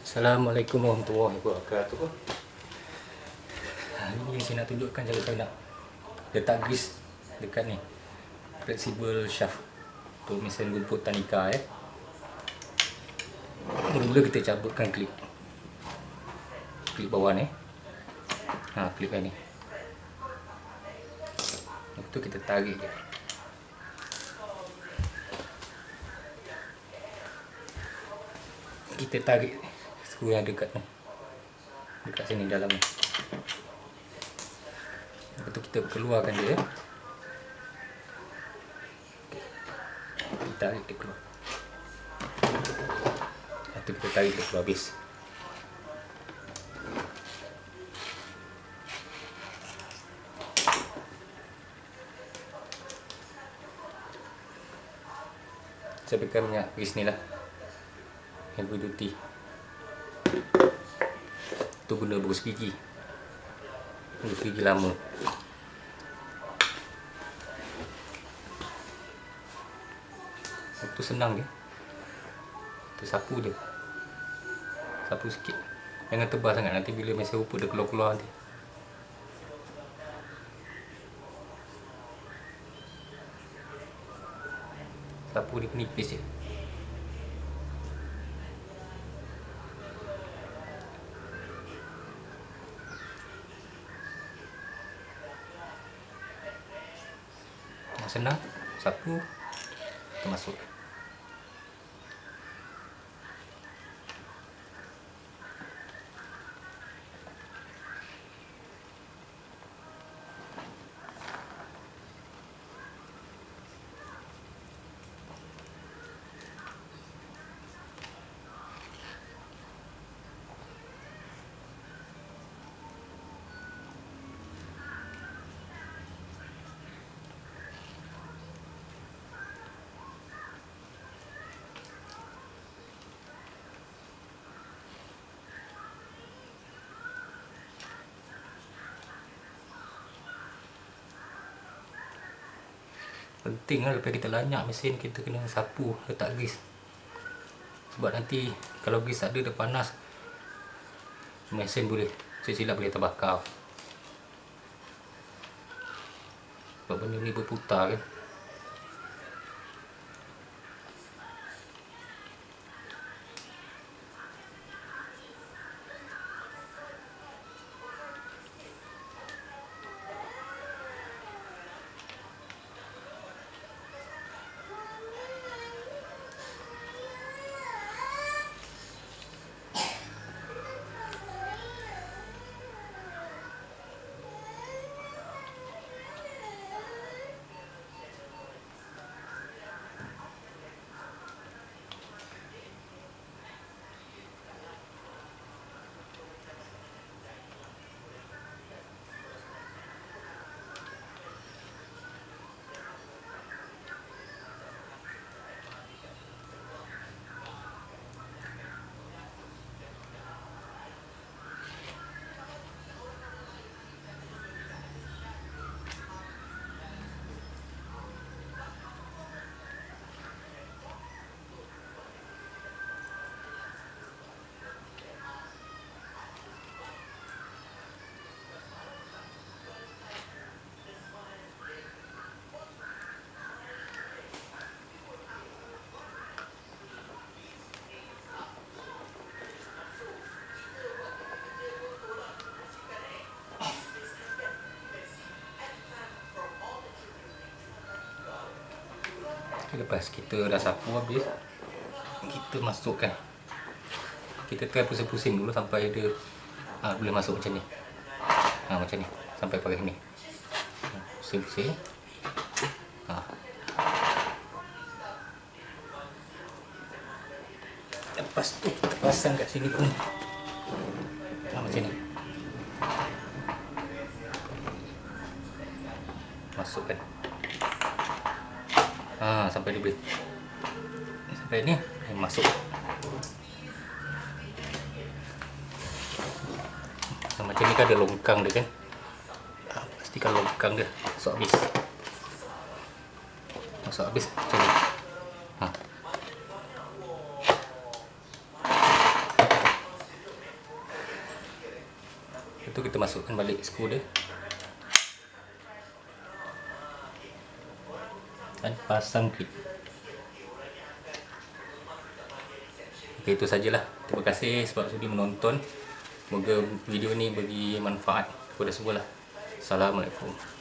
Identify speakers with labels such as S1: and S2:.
S1: Assalamualaikum warahmatullahi wabarakatuh. Hari ni saya nak tunjukkan cara saya nak letak grease dekat ni flexible shaft untuk mesin rumput Tanika. Mula-mula kita cabutkan klip bawah ni. Klip ni. Lepas tu kita tarik je. Kita tarik skru yang dekat ni, dekat sini dalam ni. Lepas tu kita keluarkan dia. Kita tarik dia keluar. Lepas tu kita tarik dia keluar habis. Saya pakai minyak grease ni lah, heavy duty. Tu guna berus gigi lama. Itu senang je, kita sapu je, sapu sikit, jangan tebal sangat, nanti bila mesin rumput dia keluar-keluar nanti. Sapu dia penipis je. Senang, sapu, kita masuk. Penting lah lepas kita lanyak mesin, kita kena sapu, letak grease. Sebab nanti kalau grease ada dia panas, mesin boleh silap boleh terbakar. Sebab benda ni berputar kan. Lepas kita dah sapu habis, kita masukkan. Kita try pusing-pusing dulu sampai dia boleh masuk macam ni. Macam ni sampai pakai ni. Pusing-pusing. Lepas tu kita pasang kat sini pun. Macam ni. Masukkan. Sampai dia boleh, sampai ni masuk. Macam ni kan ada longkang dia kan. Pastikan longkang dia masuk habis. Masuk habis macam ni. tu kita masukkan balik skru dia dan pasang klip. Okey, itu sajalah. Terima kasih sebab sudi menonton. Semoga video ni bagi manfaat kepada semua lah. Assalamualaikum.